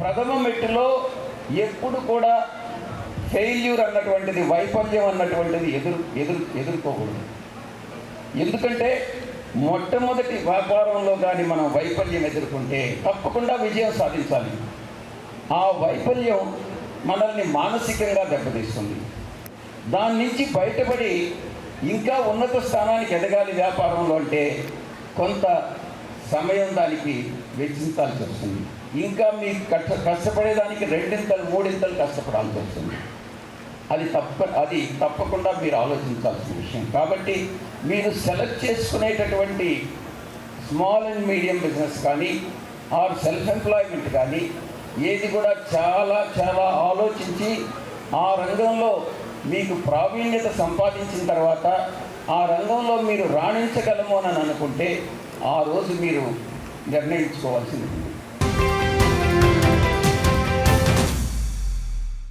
ప్రథమ మెట్టులో ఎప్పుడు కూడా ఫెయిల్యూర్ అన్నటువంటిది, వైఫల్యం అన్నటువంటిది ఎదుర్కోకూడదు. ఎందుకంటే మొట్టమొదటి వ్యాపారంలో కానీ మనం వైఫల్యం ఎదుర్కొంటే తప్పకుండా విజయం సాధించాలి. ఆ వైఫల్యం మనల్ని మానసికంగా దెబ్బతీస్తుంది. దాని నుంచి బయటపడి ఇంకా ఉన్నత స్థానానికి ఎదగాలి వ్యాపారంలో అంటే కొంత సమయం దానికి వెచ్చించాల్సి వస్తుంది. ఇంకా మీకు కష్టపడేదానికి 2 3 కష్టపడాల్సి వస్తుంది. అది తప్పకుండా మీరు ఆలోచించాల్సిన విషయం. కాబట్టి మీరు సెలెక్ట్ చేసుకునేటటువంటి స్మాల్ అండ్ మీడియం బిజినెస్ కానీ ఆర్ సెల్ఫ్ ఎంప్లాయ్మెంట్ కానీ ఏది కూడా చాలా చాలా ఆలోచించి ఆ రంగంలో మీకు ప్రావీణ్యత సంపాదించిన తర్వాత ఆ రంగంలో మీరు రాణించగలము అని అనుకుంటే ఆ రోజు మీరు నిర్ణయించుకోవాల్సింది.